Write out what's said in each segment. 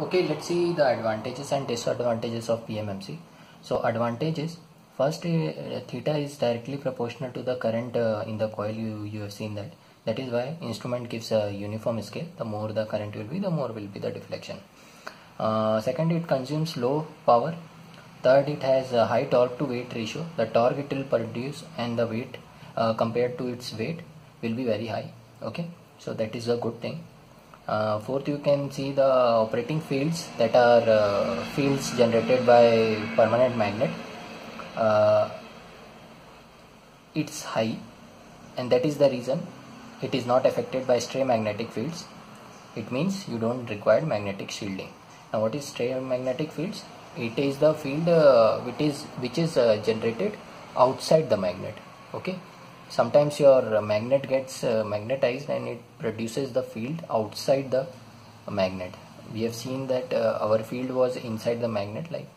Okay, let's see the advantages and disadvantages of PMMC. So advantages, first, theta is directly proportional to the current in the coil. You have seen that. That is why instrument gives a uniform scale. The more the current will be, the more will be the deflection. Second, it consumes low power. Third, it has a high torque to weight ratio. The torque it will produce and the weight compared to its weight will be very high. Okay, so that is a good thing. Fourth, you can see the operating fields, that are fields generated by permanent magnet. It's high, and that is the reason it is not affected by stray magnetic fields. It means you don't require magnetic shielding. Now, what is stray magnetic fields? It is the field which is generated outside the magnet. Okay, sometimes your magnet gets magnetized and it produces the field outside the magnet. We have seen that our field was inside the magnet, like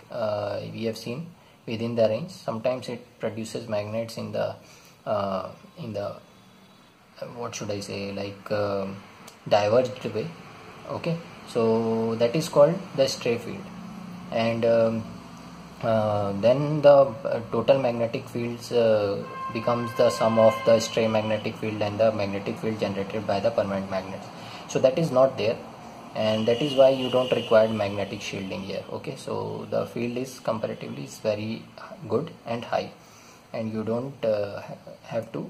we have seen within the range. Sometimes it produces magnets in the what should I say, like diverged way. Okay, so that is called the stray field. And then the total magnetic fields becomes the sum of the stray magnetic field and the magnetic field generated by the permanent magnets. So that is not there, and that is why you don't require magnetic shielding here. Okay, so the field is comparatively is very good and high, and you don't have to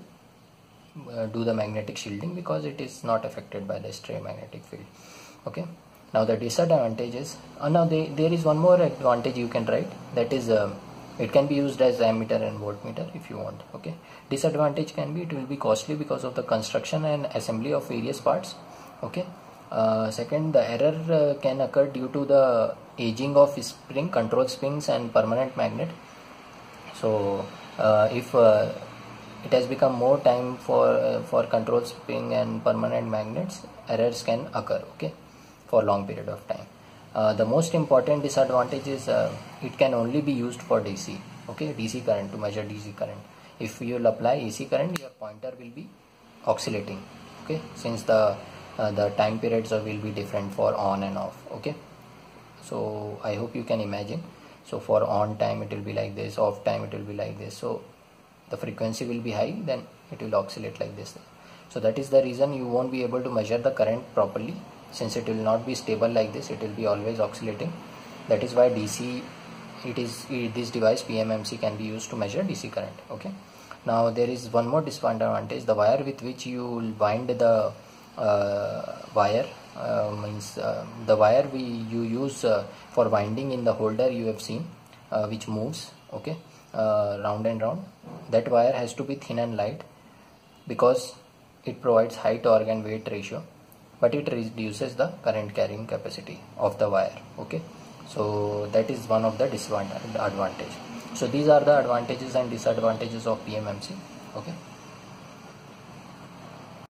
do the magnetic shielding because it is not affected by the stray magnetic field. Okay, now the disadvantages. Now there is one more advantage you can write, that is it can be used as ammeter and voltmeter if you want. Okay, disadvantage can be it will be costly because of the construction and assembly of various parts. Okay, second, the error can occur due to the aging of spring, control springs and permanent magnet. So if it has become more time for control spring and permanent magnets, errors can occur. Okay, for long period of time. The most important disadvantage is it can only be used for DC. Okay, DC current, to measure DC current. If you will apply AC current, your pointer will be oscillating. Okay, since the time periods will be different for on and off. Okay, so I hope you can imagine. So for on time it will be like this, off time it will be like this. So the frequency will be high, then it will oscillate like this. So that is the reason you won't be able to measure the current properly, since it will not be stable like this, it will be always oscillating. That is why DC, this device PMMC can be used to measure DC current. Okay, now there is one more disadvantage. The wire with which you will wind the wire means the wire you use for winding in the holder, you have seen, which moves. Okay, round and round. That wire has to be thin and light because it provides high torque and weight ratio, but it reduces the current carrying capacity of the wire. Okay, so that is one of the advantage. So these are the advantages and disadvantages of PMMC. Okay.